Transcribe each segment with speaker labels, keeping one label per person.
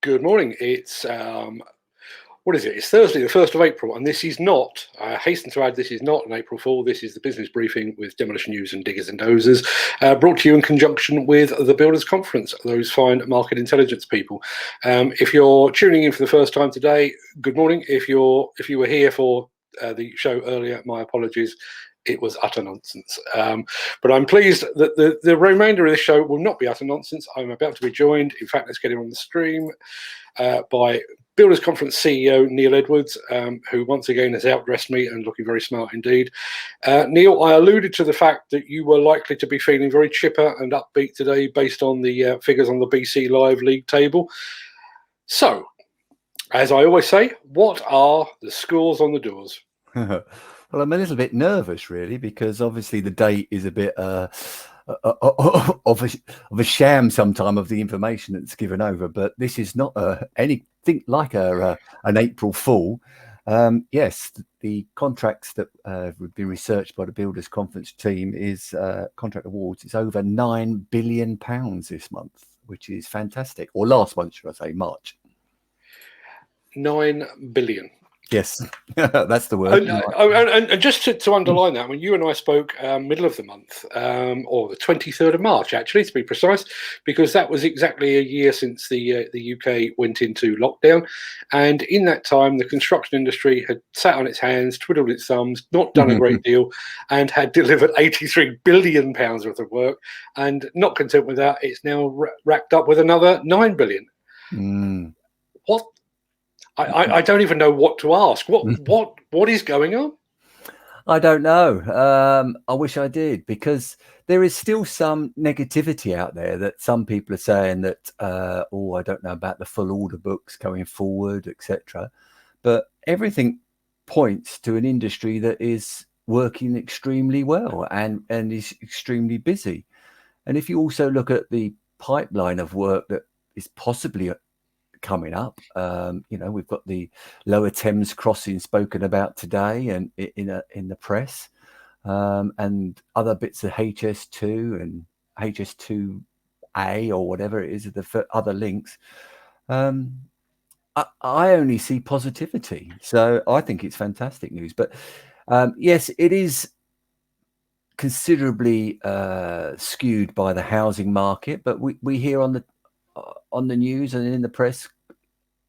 Speaker 1: Good morning. It's what is it? It's Thursday, the 1st of April, and this is not, I hasten to add, this is not an April Fool. This is the business briefing with Demolition News and Diggers and Dozers, brought to you in conjunction with the Builders Conference, those fine market intelligence people. If you're tuning in for the first time today, good morning. If you were here for the show earlier, my apologies. It was utter nonsense. But I'm pleased that the remainder of this show will not be utter nonsense. I'm about to be joined, in fact, let's get him on the stream, by Builders Conference CEO Neil Edwards, who once again has outdressed me and looking very smart indeed. Neil, I alluded to the fact that you were likely to be feeling very chipper and upbeat today based on the figures on the BC Live League table. So, as I always say, what are the scores on the doors?
Speaker 2: Well, I'm a little bit nervous, really, because obviously the date is a bit of a sham sometime of the information that's given over. But this is not anything like an April Fool. Yes, the contracts that have been researched by the Builders Conference team is contract awards. It's over £9 billion this month, which is fantastic. Or last month, should I say, March.
Speaker 1: 9 billion.
Speaker 2: Yes, that's the word.
Speaker 1: And just to underline that, when you and I spoke middle of the month, or the 23rd of March, actually, to be precise, because that was exactly a year since the UK went into lockdown. And in that time, the construction industry had sat on its hands, twiddled its thumbs, not done a great deal, and had delivered £83 billion worth of work. And not content with that, it's now racked up with another 9 billion. What? I don't even know what to ask. What is going on?
Speaker 2: I don't know. I wish I did, because there is still some negativity out there that some people are saying that, I don't know about the full order books going forward, etc. But everything points to an industry that is working extremely well and is extremely busy. And if you also look at the pipeline of work that is possibly coming up, we've got the Lower Thames crossing spoken about today and in the press, and other bits of HS2 and HS2A or whatever it is, the other links. I only see positivity, so I think it's fantastic news. But yes, it is considerably skewed by the housing market, but we hear on the news and in the press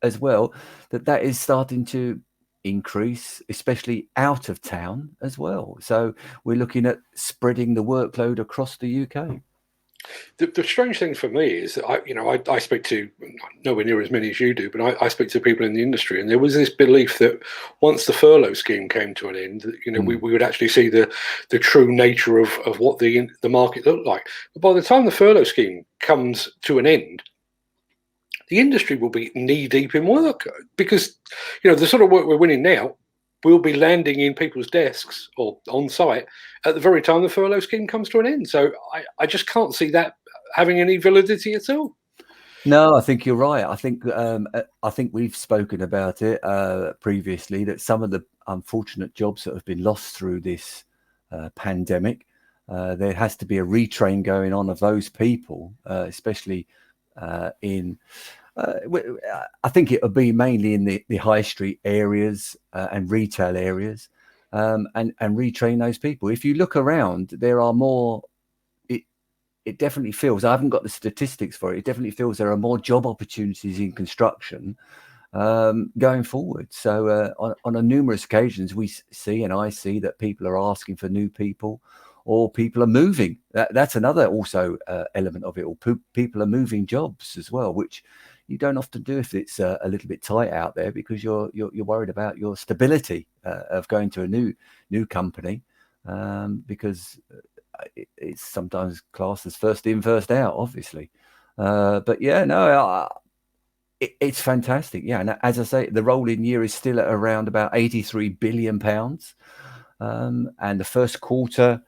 Speaker 2: as well that is starting to increase, especially out of town as well. So we're looking at spreading the workload across the UK.
Speaker 1: The strange thing for me is that I speak to nowhere near as many as you do, but I speak to people in the industry, and there was this belief that once the furlough scheme came to an end, we would actually see the true nature of what the market looked like. But by the time the furlough scheme comes to an end, the industry will be knee deep in work, because the sort of work we're winning now will be landing in people's desks or on site at the very time the furlough scheme comes to an end. So I just can't see that having any validity at all.
Speaker 2: No, I think you're right. I think we've spoken about it previously, that some of the unfortunate jobs that have been lost through this pandemic, there has to be a retrain going on of those people, especially in I think it will be mainly in the high street areas and retail areas, and retrain those people. If you look around, there are more. It definitely feels, I haven't got the statistics for it, it definitely feels there are more job opportunities in construction going forward. So on a numerous occasions, we see, and I see, that people are asking for new people, or people are moving. That's another also element of it. Or people are moving jobs as well, which you don't often do if it's a little bit tight out there, because you're worried about your stability of going to a new company, because it's sometimes classed as first in, first out, obviously. But yeah, no, it's fantastic. Yeah, and as I say, the rolling year is still at around about £83 billion, and the first quarter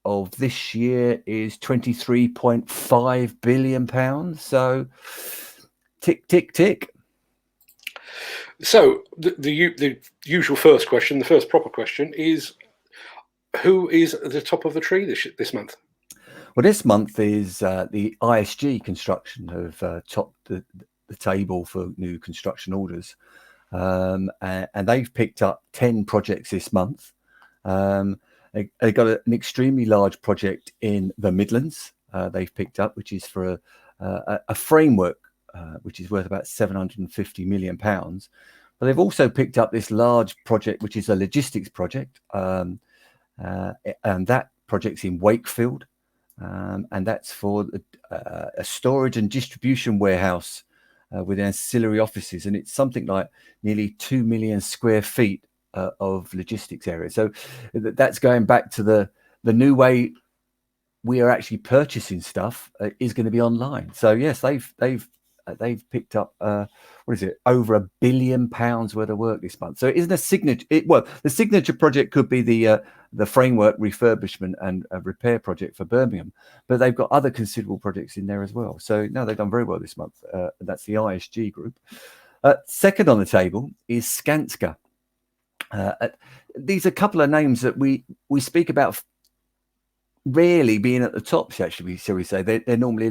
Speaker 2: of this year is £23.5 billion. So tick, tick, tick.
Speaker 1: So the usual first question, the first proper question is, who is at the top of the tree this month?
Speaker 2: Well, this month is the ISG construction have topped the table for new construction orders, and they've picked up 10 projects this month. They got an extremely large project in the Midlands. They've picked up, which is for a framework which is worth about £750 million. But they've also picked up this large project, which is a logistics project, and that project's in Wakefield, and that's for a storage and distribution warehouse with ancillary offices, and it's something like nearly 2 million square feet of logistics area. So that's going back to the new way we are actually purchasing stuff is going to be online. So yes, they've picked up over £1 billion worth of work this month. So it isn't a signature. Well, the signature project could be the framework refurbishment and repair project for Birmingham, but they've got other considerable projects in there as well. So no, they've done very well this month. That's the ISG group. Second on the table is Skanska. These are a couple of names that we speak about rarely being at the top. Actually, shall we say they are normally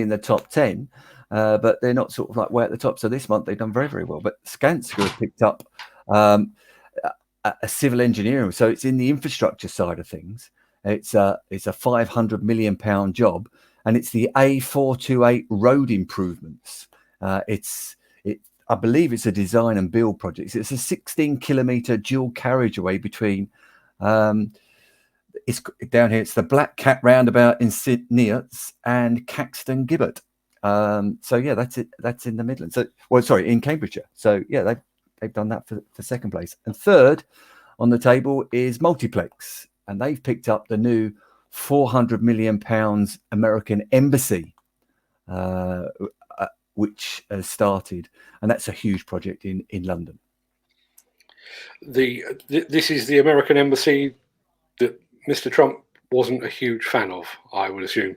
Speaker 2: in the top 10. But they're not sort of like way at the top. So this month they've done very, very well. But Skanska have picked up a civil engineering. So it's in the infrastructure side of things. It's a £500 million job, and it's the A428 road improvements. I believe it's a design and build project. It's a 16-kilometre dual carriageway between. It's down here. It's the Black Cat roundabout in St Neots and Caxton Gibbet. So yeah, that's it. That's in the Midlands. So, in Cambridgeshire. So yeah, they've done that for second place. And third on the table is Multiplex, and they've picked up the new £400 million American embassy, which has started, and that's a huge project in London.
Speaker 1: This is the American embassy that Mr. Trump wasn't a huge fan of, I would assume.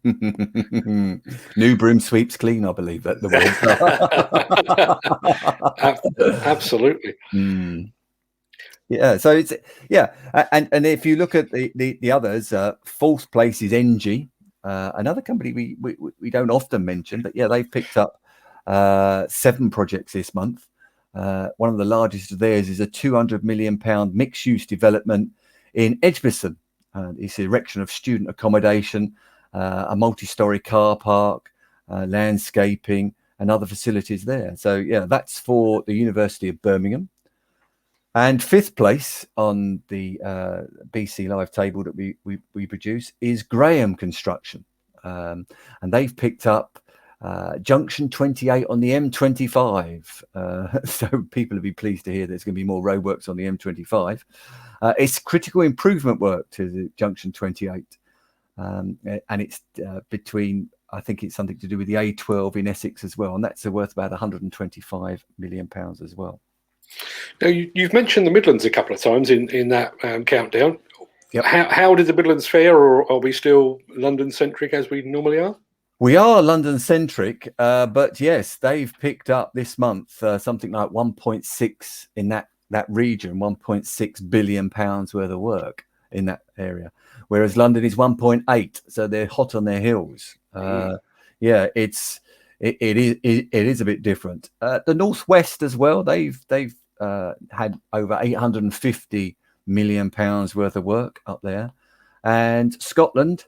Speaker 2: New broom sweeps clean, I believe that the
Speaker 1: word. Absolutely.
Speaker 2: Yeah, so it's and if you look at the others, fourth place is NG, another company we don't often mention, but yeah, they've picked up 7 projects this month. One of the largest of theirs is a £200 million mixed-use development in Edgbaston. It's the erection of student accommodation, a multi-storey car park, landscaping, and other facilities there. So yeah, that's for the University of Birmingham. And fifth place on the BC Live table that we produce is Graham Construction, and they've picked up Junction 28 on the M25. So people will be pleased to hear there's going to be more roadworks on the M25. It's critical improvement work to the Junction 28. And it's between, I think it's something to do with the A12 in Essex as well, and that's worth about £125 million as well.
Speaker 1: Now, you've mentioned the Midlands a couple of times in that countdown.
Speaker 2: Yep.
Speaker 1: How did the Midlands fare, or are we still London-centric as we normally are?
Speaker 2: We are London-centric, but yes, they've picked up this month something like 1.6 in that region, £1.6 billion worth of work in that area, whereas London is 1.8, so they're hot on their heels. Yeah, it is a bit different. The Northwest as well, they've had over £850 million worth of work up there, and Scotland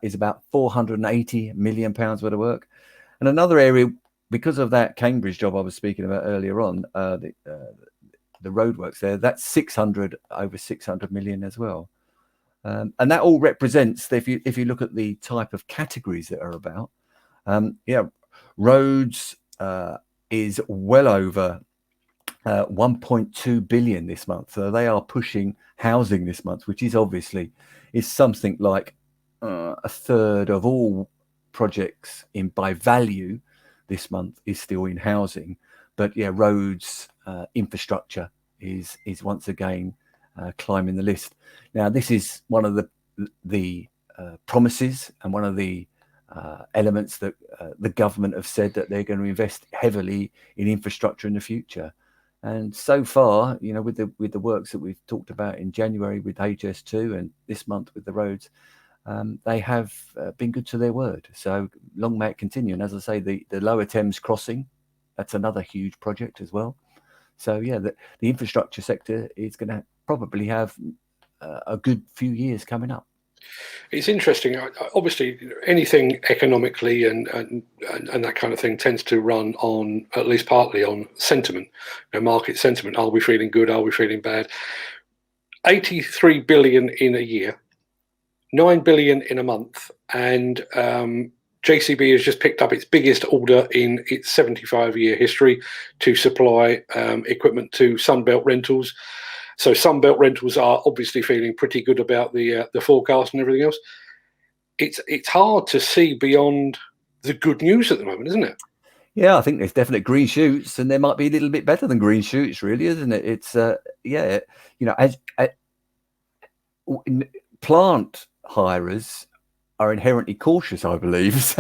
Speaker 2: is about £480 million worth of work. And another area, because of that Cambridge job I was speaking about earlier on, the roadworks there, that's over 600 million as well. And that all represents, if you look at the type of categories that are about, roads is well over 1.2 billion this month. So they are pushing housing this month, which is obviously something like a third of all projects by value this month is still in housing. But yeah, roads infrastructure is once again climbing the list. Now, this is one of the promises and one of the elements that the government have said that they're going to invest heavily in infrastructure in the future. And so far, with the works that we've talked about in January with HS2 and this month with the roads, they have been good to their word. So long may it continue. And as I say, the Lower Thames crossing, that's another huge project as well. So yeah, the infrastructure sector is going to probably have a good few years coming up.
Speaker 1: It's interesting. Obviously, anything economically and that kind of thing tends to run on, at least partly on sentiment, market sentiment. Are we feeling good? Are we feeling bad? 83 billion in a year, 9 billion in a month, and JCB has just picked up its biggest order in its 75-year history to supply equipment to Sunbelt Rentals. So Sunbelt Rentals are obviously feeling pretty good about the forecast and everything else. It's hard to see beyond the good news at the moment, isn't it?
Speaker 2: Yeah, I think there's definite green shoots, and there might be a little bit better than green shoots, really, isn't it? It's yeah, as plant hirers are inherently cautious, I believe.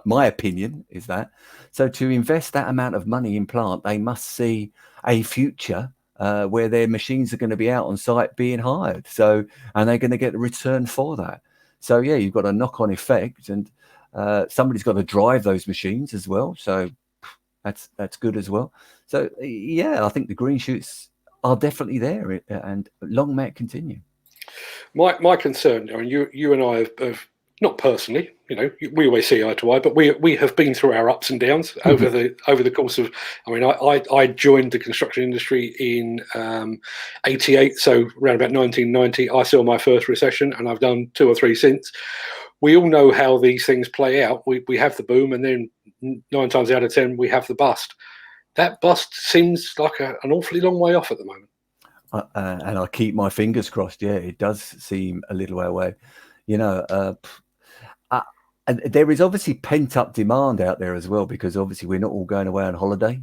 Speaker 2: My opinion is that. So to invest that amount of money in plant, they must see a future where their machines are going to be out on site being hired. So, and they're going to get a return for that. So yeah, you've got a knock-on effect, and somebody's got to drive those machines as well. So that's good as well. So yeah, I think the green shoots are definitely there, and long may it continue.
Speaker 1: My concern, I mean, you and I have not personally, we always see eye to eye, but we have been through our ups and downs over the course of. I mean, I joined the construction industry in '88, so around about 1990, I saw my first recession, and I've done 2 or 3 since. We all know how these things play out. We have the boom, and then 9 times out of 10 we have the bust. That bust seems like an awfully long way off at the moment.
Speaker 2: And I keep my fingers crossed. Yeah, it does seem a little way away. And there is obviously pent up demand out there as well, because obviously we're not all going away on holiday,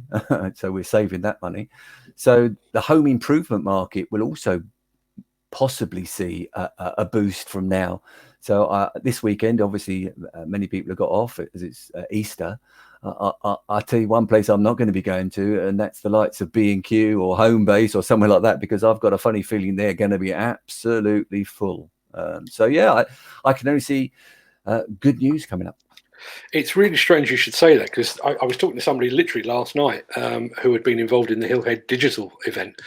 Speaker 2: so we're saving that money. So the home improvement market will also possibly see a boost from now. So this weekend, obviously, many people have got off as it's Easter. I'll tell you one place I'm not going to be going to, and that's the likes of B&Q or Homebase or somewhere like that, because I've got a funny feeling they're going to be absolutely full. So yeah, I can only see good news coming up.
Speaker 1: It's really strange you should say that, because I was talking to somebody literally last night who had been involved in the Hillhead Digital event,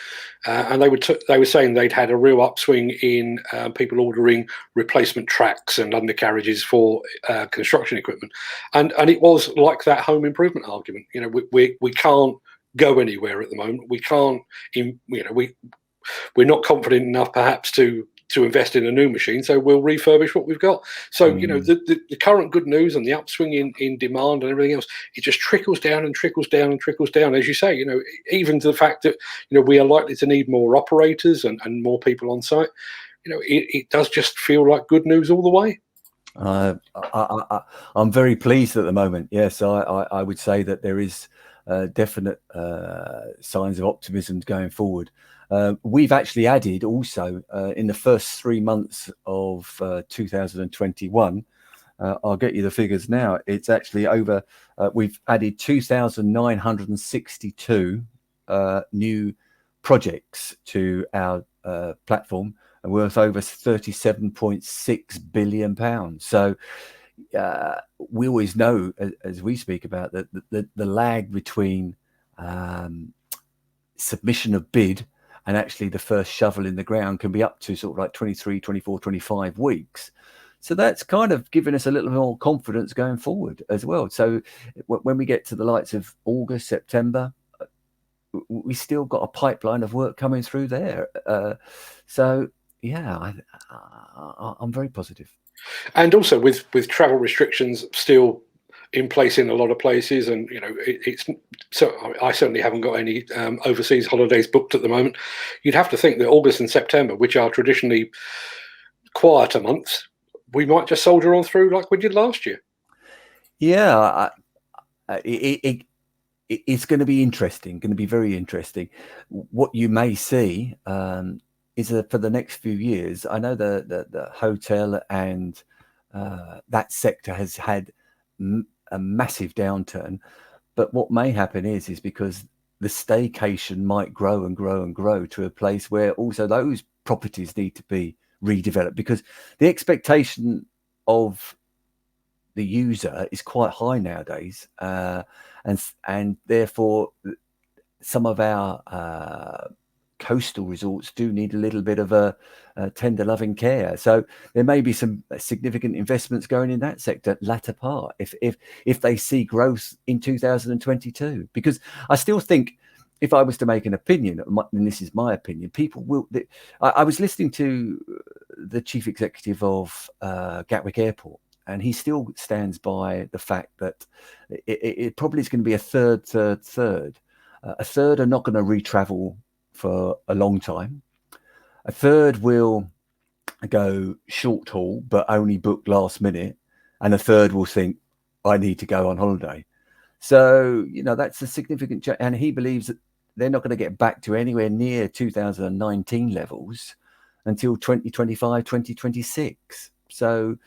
Speaker 1: and they were saying they'd had a real upswing in people ordering replacement tracks and undercarriages for construction equipment, and it was like that home improvement argument. We can't go anywhere at the moment. We can't. We're not confident enough, perhaps, to invest in a new machine, so we'll refurbish what we've got. So the current good news and the upswing in demand and everything else, it just trickles down and trickles down and trickles down, as you say. Even to the fact that we are likely to need more operators and more people on site. It does just feel like good news all the way.
Speaker 2: I'm very pleased at the moment. Yes, I would say that there is definite signs of optimism going forward. We've actually added also in the first 3 months of 2021. I'll get you the figures now. It's actually over. We've added 2,962 new projects to our platform, and worth over £37.6 billion. So we always know, as we speak about, that the lag between submission of bid and actually the first shovel in the ground can be up to sort of like 23, 24, 25 weeks. So that's kind of giving us a little more confidence going forward as well. So when we get to the likes of August, September, we still got a pipeline of work coming through there. So yeah, I'm very positive. And
Speaker 1: also with travel restrictions still in place in a lot of places, and it's so I certainly haven't got any overseas holidays booked at the moment. You'd have to think that August and September, which are traditionally quieter months, we might just soldier on through like we did last year.
Speaker 2: Yeah, it's going to be interesting, going to be very interesting. What you may see is that for the next few years, I know the hotel and that sector has had a massive downturn, but what may happen is because the staycation might grow and grow and grow to a place where also those properties need to be redeveloped, because the expectation of the user is quite high nowadays, and therefore some of our coastal resorts do need a little bit of a tender loving care. So there may be some significant investments going in that sector latter part if they see growth in 2022, because I still think, if I was to make an opinion, and this is my opinion, people will. I was listening to the chief executive of Gatwick Airport, and he still stands by the fact that it probably is going to be a third. A third are not going to retravel for a long time. A third will go short haul, but only book last minute. And a third will think, I need to go on holiday. So, that's a significant change. And he believes that they're not going to get back to anywhere near 2019 levels until 2025, 2026. So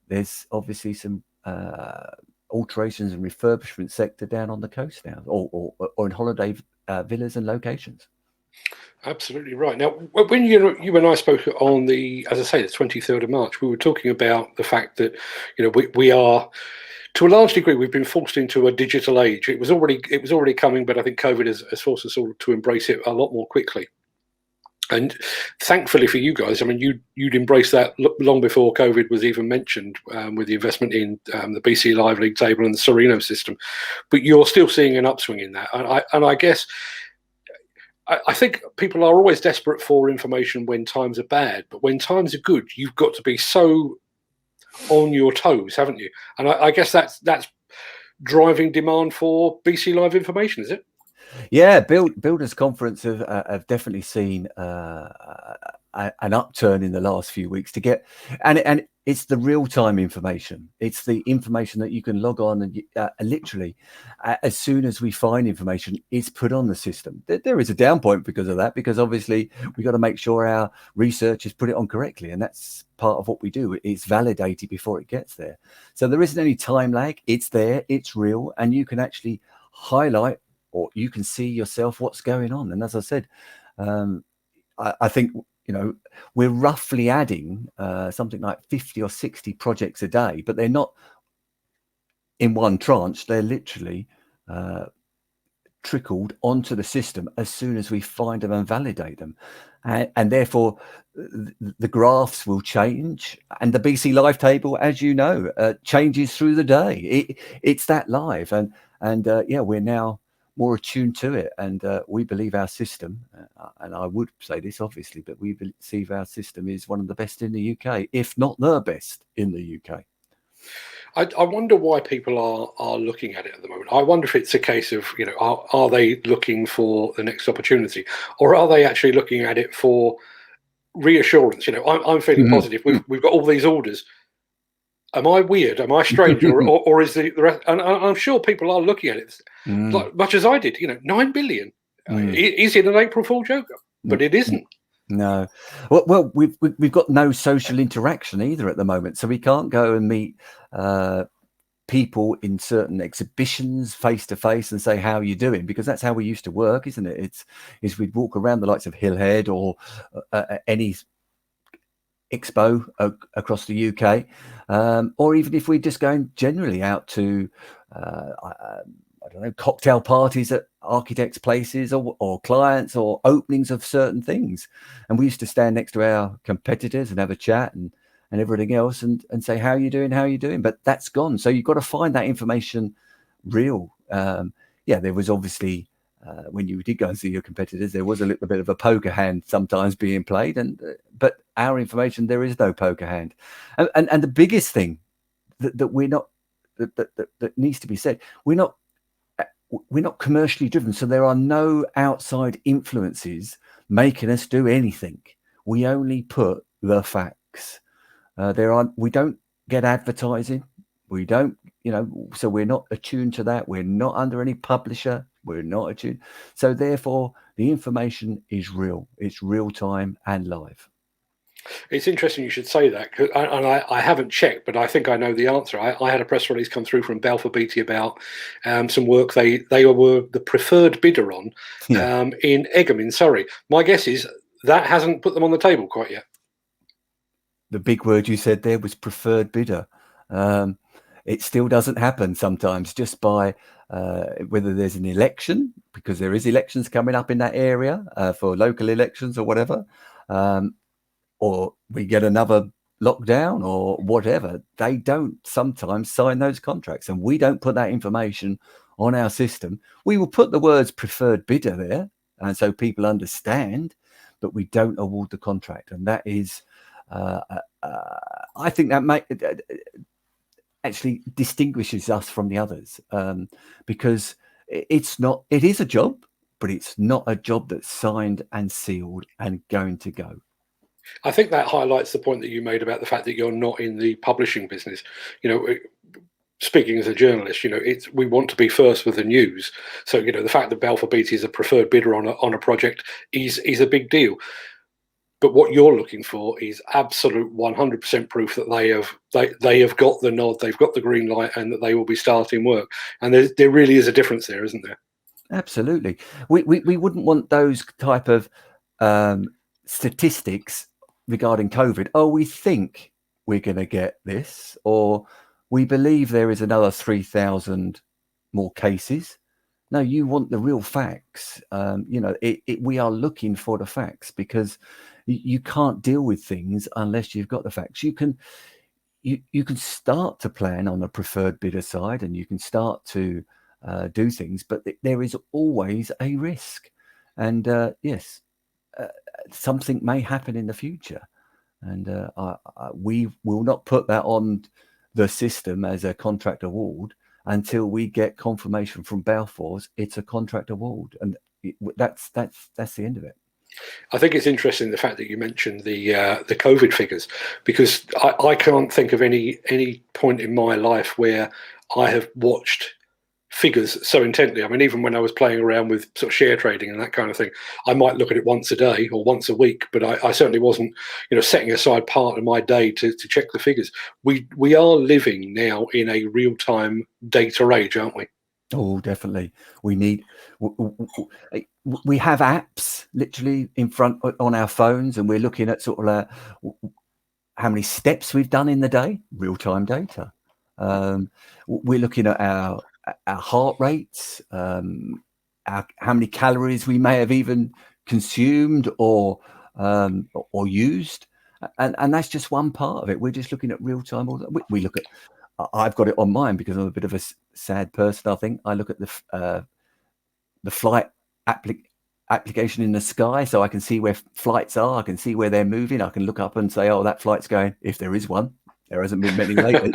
Speaker 2: there's obviously some alterations and refurbishment sector down on the coast now, or in holiday villas and locations.
Speaker 1: Absolutely right. Now, when you and I spoke on the 23rd of March, we were talking about the fact that we are, to a large degree, we've been forced into a digital age. It was already coming, but I think COVID has forced us all to embrace it a lot more quickly. And thankfully for you guys, I mean, you'd embraced that long before COVID was even mentioned, with the investment in the BC Live League table and the Sereno system. But you're still seeing an upswing in that, and I guess. I think people are always desperate for information when times are bad, but when times are good, you've got to be so on your toes, haven't you? And I guess that's driving demand for BC Live information, is it?
Speaker 2: Yeah, Builders Conference have definitely seen an upturn in the last few weeks to get, and it's the real-time information. It's the information that you can log on and literally, as soon as we find information, it's put on the system. There is a down point because of that, because obviously we've got to make sure our researchers put it on correctly, and that's part of what we do. It's validated before it gets there. So there isn't any time lag. It's there, it's real, and you can actually highlight, or you can see yourself what's going on. And as I said, I think, we're roughly adding something like 50 or 60 projects a day, but they're not in one tranche. They're literally trickled onto the system as soon as we find them and validate them. And therefore, the graphs will change. And the BC Live table, as you know, changes through the day. It's that live. And we're now more attuned to it, and we believe our system, and I would say this obviously, but we believe our system is one of the best in the UK, if not the best in the UK.
Speaker 1: I wonder why people are looking at it at the moment. I wonder if it's a case of, are they looking for the next opportunity, or are they actually looking at it for reassurance? I'm feeling positive. We've got all these orders. Am I weird? Am I strange? or is the rest? And I'm sure people are looking at it like much as I did. 9 billion. Is it an April Fool joke? But it isn't.
Speaker 2: No. Well, we've got no social interaction either at the moment, so we can't go and meet people in certain exhibitions face to face and say, how are you doing? Because that's how we used to work, isn't it? Is we'd walk around the likes of Hillhead or any expo across the UK, or even if we're just going generally out to I don't know, cocktail parties at architects' places or clients or openings of certain things. And we used to stand next to our competitors and have a chat and everything else and say, how are you doing? How are you doing? But that's gone. So you've got to find that information real. There was obviously, when you did go and see your competitors, there was a little bit of a poker hand sometimes being played. But our information, there is no poker hand. And the biggest thing that we're not, that needs to be said, we're not commercially driven, so there are no outside influences making us do anything. We only put the facts. We don't get advertising. We don't, so we're not attuned to that. We're not under any publisher. We're not attuned. So therefore, the information is real. It's real time and live.
Speaker 1: It's interesting you should say that, and I haven't checked, but I think I know the answer. I had a press release come through from Balfour Beatty about some work they were the preferred bidder on in Egham in Surrey. My guess is that hasn't put them on the table quite yet.
Speaker 2: the big word you said there was preferred bidder. It still doesn't happen sometimes, just by whether there's an election, because there is elections coming up in that area for local elections or whatever, or we get another lockdown or whatever. They don't sometimes sign those contracts, and we don't put that information on our system. We will put the words preferred bidder there, and so people understand, but we don't award the contract. And that is, I think that actually distinguishes us from the others, because it is a job, but it's not a job that's signed and sealed and going to go.
Speaker 1: I think that highlights the point that you made about the fact that you're not in the publishing business. Speaking as a journalist, we want to be first with the news. So, the fact that Balfour Beatty is a preferred bidder on a project is a big deal. But what you're looking for is absolute 100% proof that they have got the nod, they've got the green light, and that they will be starting work. And there really is a difference there, isn't there?
Speaker 2: Absolutely. We wouldn't want those type of statistics regarding COVID. Oh, we think we're going to get this, or we believe there is another 3,000 more cases. No, you want the real facts. We are looking for the facts, because you can't deal with things unless you've got the facts. You can start to plan on a preferred bidder side, and you can start to do things, but there is always a risk. And yes, something may happen in the future, and we will not put that on the system as a contract award until we get confirmation from Balfour's it's a contract award, and that's the end of it.
Speaker 1: I think it's interesting the fact that you mentioned the COVID figures, because I can't think of any point in my life where I have watched figures so intently. I mean, even when I was playing around with sort of share trading and that kind of thing, I might look at it once a day or once a week, but I certainly wasn't, setting aside part of my day to check the figures. We are living now in a real-time data age, aren't we?
Speaker 2: Oh, definitely. We have apps literally in front on our phones, and we're looking at sort of how many steps we've done in the day, real-time data. We're looking at our heart rates, how many calories we may have even consumed or used, and that's just one part of it. We're just looking at real-time. We look at. I've got it on mine because I'm a bit of a sad person. I think I look at the flight application in the sky, so I can see where flights are. I can see where they're moving. I can look up and say, "Oh, that flight's going." If there is one, there hasn't been many lately.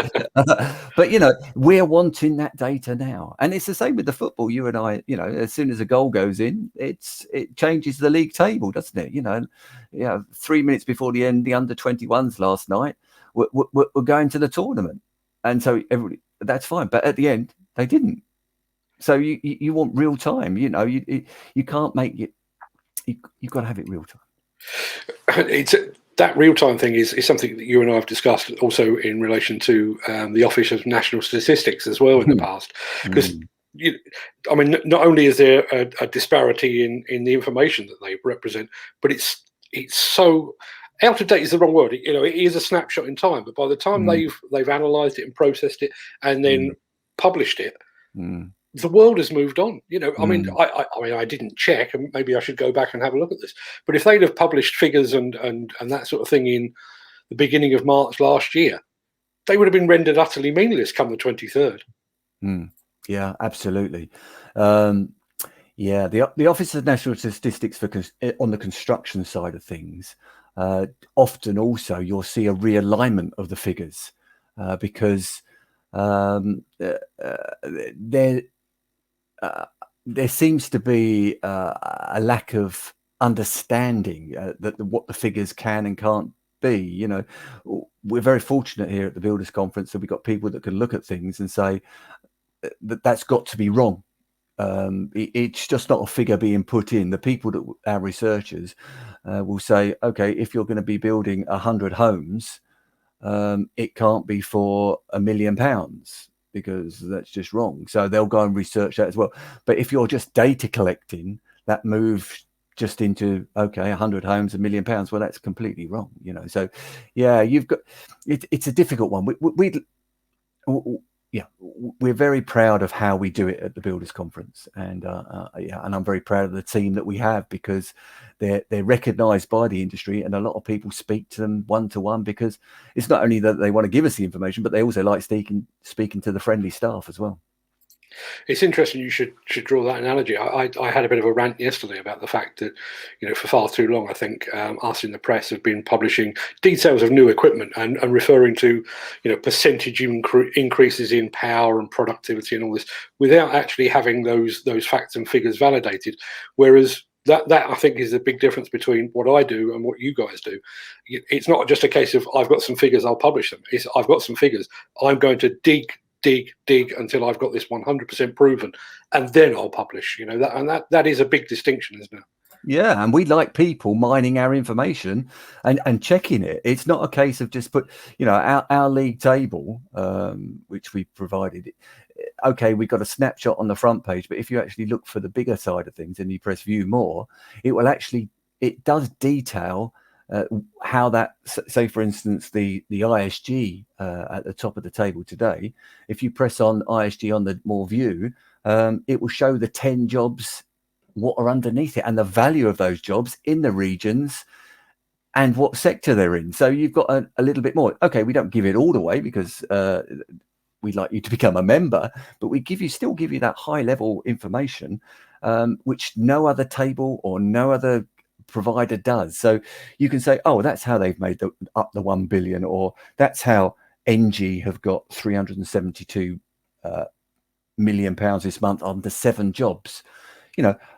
Speaker 2: But we're wanting that data now, and it's the same with the football. You and I, as soon as a goal goes in, it changes the league table, doesn't it? 3 minutes before the end, the under-21s last night were going to the tournament. And so that's fine, but at the end they didn't. So you want real time. You can't make it. You've got to have it real time.
Speaker 1: That real time thing is something that you and I have discussed also in relation to the Office of National Statistics as well in the past. Because not only is there a disparity in the information that they represent, but it's so. Out of date is the wrong word. It is a snapshot in time, but by the time they've analysed it and processed it and then published it, the world has moved on. I didn't check, and maybe I should go back and have a look at this. But if they'd have published figures and that sort of thing in the beginning of March last year, they would have been rendered utterly meaningless come the 23rd.
Speaker 2: Yeah, absolutely. The Office of National Statistics on the construction side of things. Often also you'll see a realignment of the figures because there seems to be a lack of understanding that what the figures can and can't be. We're very fortunate here at the Builders Conference that we've got people that can look at things and say that's got to be wrong. It's just not a figure being put in. The people that our researchers will say, okay, if you're going to be building 100 homes, it can't be for £1 million because that's just wrong. So they'll go and research that as well. But if you're just data collecting, that moves just into, okay, 100 homes, £1 million. Well, that's completely wrong, So, yeah, you've got it's a difficult one. Yeah, we're very proud of how we do it at the Builders Conference, and and I'm very proud of the team that we have, because they're recognised by the industry, and a lot of people speak to them one-to-one, because it's not only that they want to give us the information, but they also like speaking to the friendly staff as well.
Speaker 1: It's interesting you should draw that analogy. I had a bit of a rant yesterday about the fact that, for far too long, I think us in the press have been publishing details of new equipment and referring to, percentage increases in power and productivity and all this, without actually having those facts and figures validated. Whereas that I think is the big difference between what I do and what you guys do. It's not just a case of I've got some figures, I'll publish them. It's I've got some figures, I'm going to dig until I've got this 100% proven, and then I'll publish. That is a big distinction, isn't it?
Speaker 2: Yeah, and we like people mining our information and checking it. It's not a case of just put, our league table, which we provided. Okay, we got a snapshot on the front page, but if you actually look for the bigger side of things and you press view more, it does detail how that, say for instance, the ISG at the top of the table today, if you press on ISG on the more view, it will show the 10 jobs, what are underneath it, and the value of those jobs in the regions and what sector they're in. So you've got a little bit more. Okay, we don't give it all away, because we'd like you to become a member, but we still give you that high level information, which no other table or no other provider does. So you can say, oh, that's how they've made up the 1 billion, or that's how NG have got 372 million pounds this month on the 7 jobs.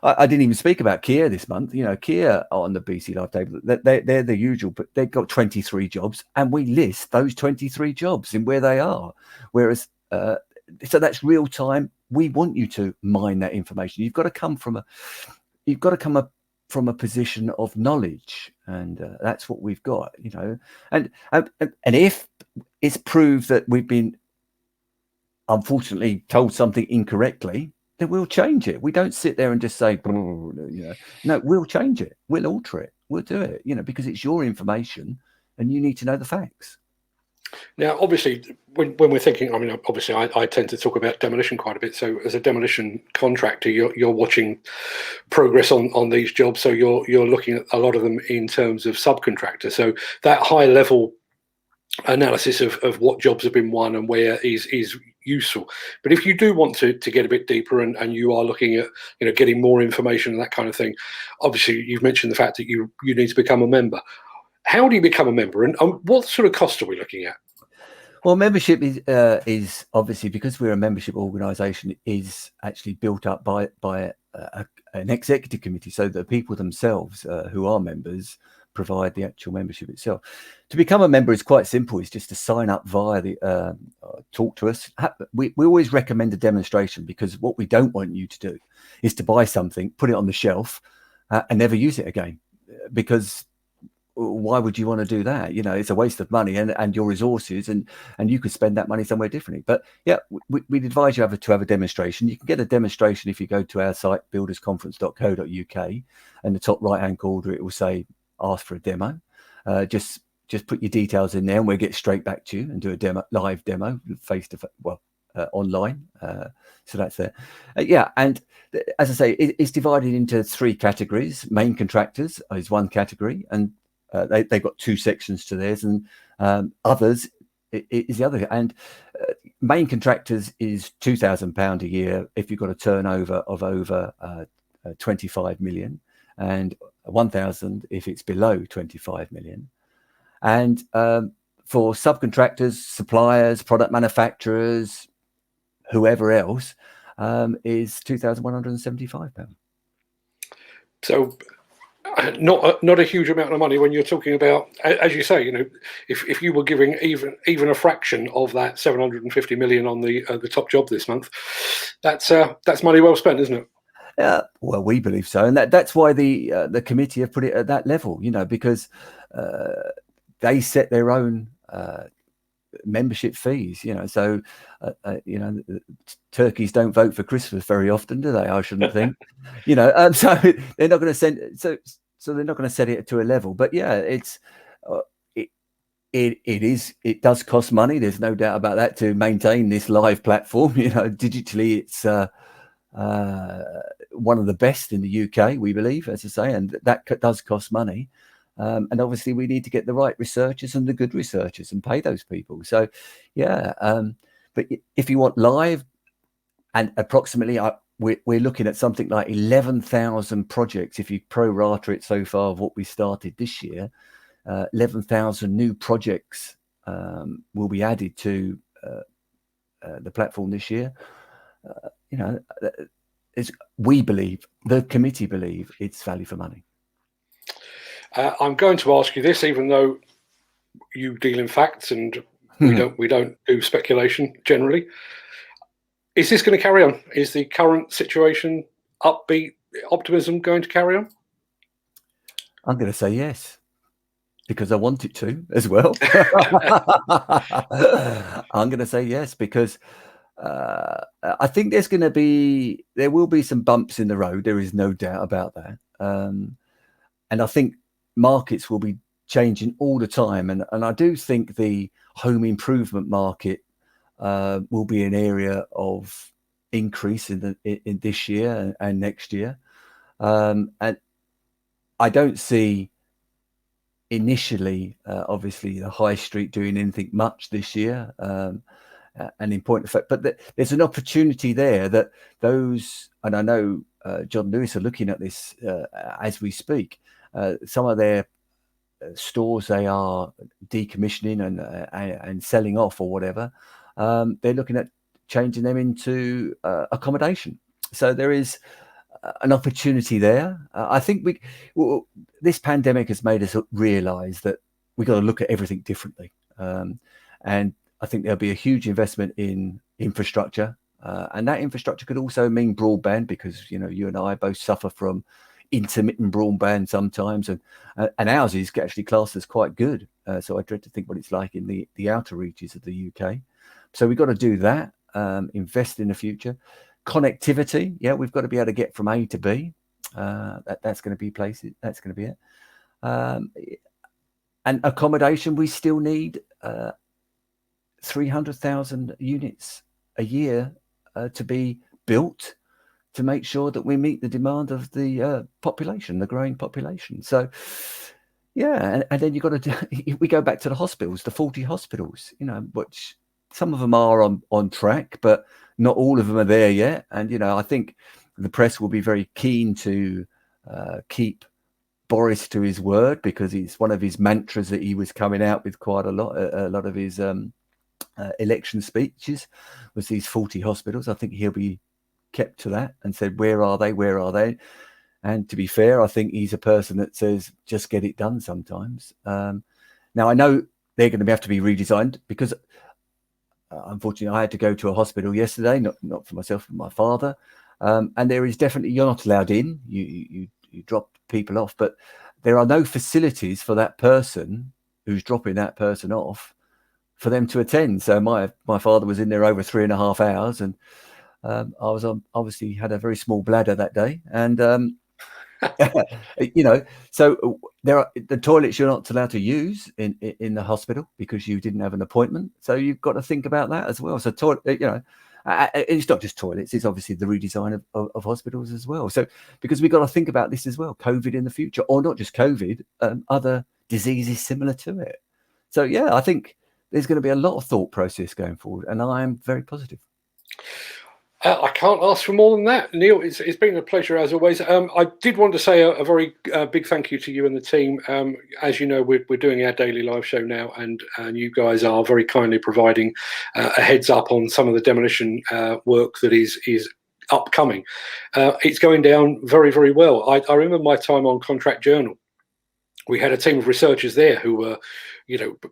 Speaker 2: I didn't even speak about Kia this month. Kia on the BC Live table, they're the usual, but they've got 23 jobs, and we list those 23 jobs in where they are. Whereas, so that's real time. We want you to mine that information. You've got to come from a position of knowledge, and that's what we've got. And if it's proved that we've been unfortunately told something incorrectly, then we'll change it. We don't sit there and just say, no, we'll change it. We'll alter it. We'll do it, because it's your information and you need to know the facts.
Speaker 1: Now, obviously, when we're thinking, obviously, I tend to talk about demolition quite a bit. So as a demolition contractor, you're watching progress on these jobs. So you're looking at a lot of them in terms of subcontractor. So that high level analysis of what jobs have been won and where is useful. But if you do want to get a bit deeper and you are looking at getting more information and that kind of thing, obviously you've mentioned the fact that you need to become a member. How do you become a member, and what sort of cost are we looking at?
Speaker 2: Well, membership is obviously, because we're a membership organisation, is actually built up by an executive committee. So the people themselves who are members provide the actual membership itself. To become a member is quite simple. It's just to sign up via the talk to us. We always recommend a demonstration, because what we don't want you to do is to buy something, put it on the shelf, and never use it again. Because why would you want to do that? It's a waste of money and your resources, and you could spend that money somewhere differently. But yeah, we'd advise you to have a demonstration. You can get a demonstration if you go to our site, buildersconference.co.uk, and the top right hand corner it will say ask for a demo. Just put your details in there and we'll get straight back to you and do a live demo face to face, online. So that's there. And as I say, it's divided into 3 categories. Main contractors is one category, and they've got 2 sections to theirs, and others is the other. And main contractors is £2,000 a year if you've got a turnover of over 25 million, and 1,000 if it's below 25 million. And for subcontractors, suppliers, product manufacturers, whoever else, is £2,175.
Speaker 1: So not a huge amount of money when you're talking about, as you say, if you were giving even a fraction of that 750 million on the top job this month, that's money well spent, isn't it?
Speaker 2: Well, we believe so, and that's why the committee have put it at that level. Because they set their own membership fees, so turkeys don't vote for Christmas very often, do they? I shouldn't think. So they're not going to send so they're not going to set it to a level. But yeah, it's it does cost money. There's no doubt about that, to maintain this live platform. Digitally, it's one of the best in the UK, we believe, as I say, and that does cost money. And obviously we need to get the right researchers and the good researchers and pay those people. So yeah, but if you want live, and approximately we're looking at something like 11,000 projects if you pro rata it so far of what we started this year. 11,000 new projects will be added to the platform this year. We believe, the committee believe, it's value for money.
Speaker 1: I'm going to ask you this, even though you deal in facts and we don't do speculation generally. Is this going to carry on? Is the current situation, upbeat optimism, going to carry on?
Speaker 2: I'm going to say yes, because I want it to as well. I'm going to say yes, because I think there will be some bumps in the road. There is no doubt about that. And I think markets will be changing all the time. And I do think the home improvement market will be an area of increase in this year and next year. And I don't see initially, obviously, the high street doing anything much this year. And in point of fact, but there's an opportunity there that those, and I know John Lewis are looking at this as we speak. Some of their stores they are decommissioning and selling off or whatever. They're looking at changing them into accommodation. So there is an opportunity there. I think this pandemic has made us realize that we've got to look at everything differently. And I think there'll be a huge investment in infrastructure. And that infrastructure could also mean broadband, because, you and I both suffer from intermittent broadband sometimes. And ours is actually classed as quite good. So I dread to think what it's like in the outer reaches of the UK. So we've got to do that, invest in the future. Connectivity, yeah, we've got to be able to get from A to B. That's going to be places. That's going to be it. And accommodation, we still need 300,000 units a year to be built to make sure that we meet the demand of the population, the growing population. So, yeah, and then you've got to we go back to the hospitals, the 40 hospitals, which some of them are on track, but not all of them are there yet. And, I think the press will be very keen to keep Boris to his word, because it's one of his mantras that he was coming out with quite a lot of his election speeches was these 40 hospitals. I think he'll be kept to that and said, where are they? And to be fair, I think he's a person that says, just get it done sometimes. Now, I know they're going to have to be redesigned, because unfortunately I had to go to a hospital yesterday, not for myself, but my father. And there is definitely, you're not allowed in, you drop people off, but there are no facilities for that person who's dropping that person off for them to attend. So my father was in there over 3.5 hours, and I was obviously had a very small bladder that day, and so there are the toilets you're not allowed to use in the hospital because you didn't have an appointment. So you've got to think about that as well. So it's not just toilets; it's obviously the redesign of hospitals as well. So because we've got to think about this as well, COVID in the future, or not just COVID, other diseases similar to it. So yeah, I think there's going to be a lot of thought process going forward, and I am very positive.
Speaker 1: I can't ask for more than that, Neil. It's been a pleasure as always. I did want to say a very big thank you to you and the team. As you know, we're doing our daily live show now, and you guys are very kindly providing a heads up on some of the demolition work that is upcoming. It's going down very, very well. I remember my time on Contract Journal. We had a team of researchers there who were,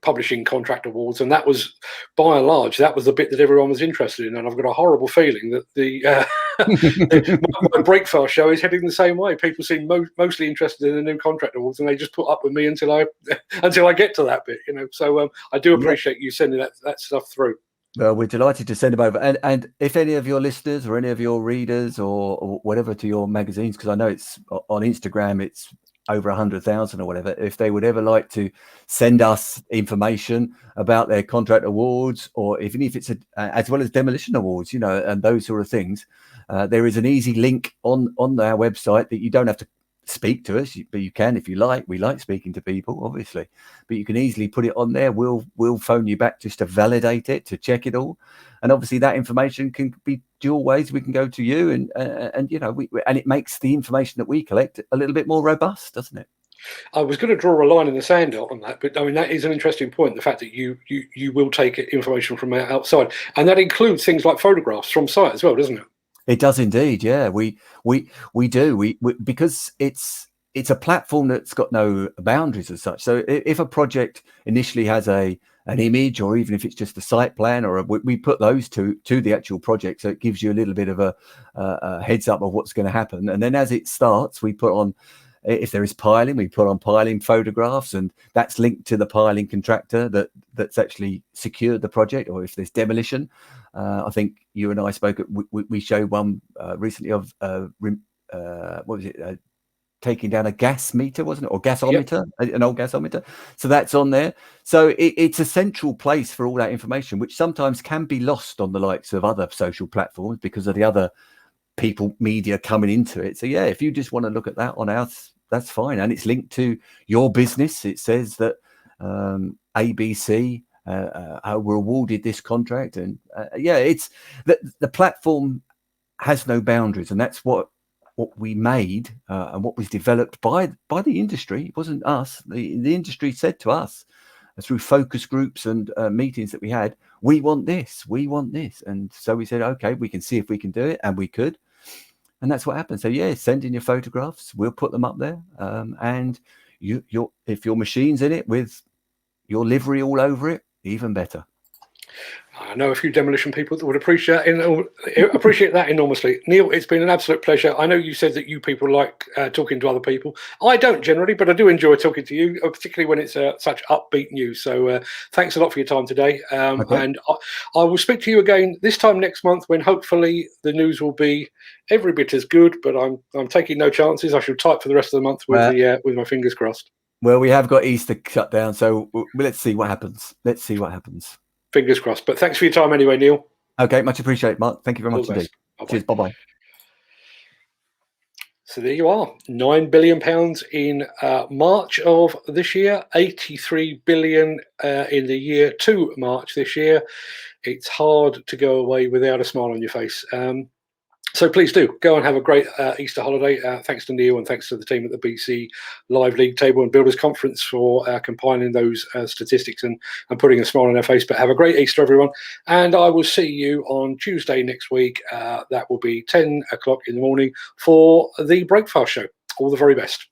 Speaker 1: publishing contract awards, and that was, by and large, that was the bit that everyone was interested in. And I've got a horrible feeling that My Breakfast show is heading the same way. People seem mostly interested in the new contract awards, and they just put up with me until I get to that bit, you know. So I do appreciate you sending that stuff through.
Speaker 2: Well, we're delighted to send them over. And if any of your listeners or any of your readers or whatever to your magazines, because I know it's on Instagram, it's over 100,000 or whatever, if they would ever like to send us information about their contract awards, or even if it's as well as demolition awards, you know, and those sort of things, there is an easy link on our website that you don't have to speak to us, but you can if you like. We like speaking to people, obviously, but you can easily put it on there. We'll phone you back just to validate it, to check it all, and obviously that information can be dual ways. We can go to you, and you know, and it makes the information that we collect a little bit more robust, doesn't it?
Speaker 1: I was going to draw a line in the sand on that, but I mean, that is an interesting point. The fact that you will take information from outside, and that includes things like photographs from site as well, doesn't it?
Speaker 2: It does indeed, yeah. We do. We because it's a platform that's got no boundaries as such. So if a project initially has an image, or even if it's just a site plan, or we put those to the actual project, so it gives you a little bit of a heads up of what's going to happen. And then as it starts, we put on, if there is piling, we put on piling photographs, and that's linked to the piling contractor that's actually secured the project. Or if there's demolition, I think you and I spoke. We showed one recently of what was it? Taking down a gas meter, wasn't it, or gasometer? Yep. An old gasometer. So that's on there. So it's a central place for all that information, which sometimes can be lost on the likes of other social platforms because of the other people, media coming into it. So yeah, if you just want to look at that on ours, that's fine, and it's linked to your business. It says that ABC were awarded this contract, and it's the platform has no boundaries, and that's what we made and what was developed by the industry. It wasn't us. The industry said to us through focus groups and meetings that we had, we want this, and so we said, okay, we can see if we can do it, and we could. And that's what happened. So yeah, send in your photographs. We'll put them up there. And if your machine's in it with your livery all over it, even better.
Speaker 1: I know a few demolition people that would appreciate that enormously. Neil, it's been an absolute pleasure. I know you said that you people like talking to other people. I don't generally, but I do enjoy talking to you, particularly when it's such upbeat news. So thanks a lot for your time today. Okay. And I will speak to you again this time next month, when hopefully the news will be every bit as good. But I'm taking no chances. I shall type for the rest of the month with my fingers crossed.
Speaker 2: Well, we have got Easter shut down, so let's see what happens.
Speaker 1: Fingers crossed. But thanks for your time anyway, Neil.
Speaker 2: Okay, much appreciated, Mark. Thank you very much indeed. Cheers. Bye-bye.
Speaker 1: So there you are. £9 billion in March of this year, 83 billion in the year to March this year. It's hard to go away without a smile on your face. So please do go and have a great Easter holiday. Thanks to Neil, and thanks to the team at the BC Live League Table and Builders Conference for compiling those statistics and putting a smile on their face. But have a great Easter, everyone. And I will see you on Tuesday next week. That will be 10 o'clock in the morning for the Breakfast Show. All the very best.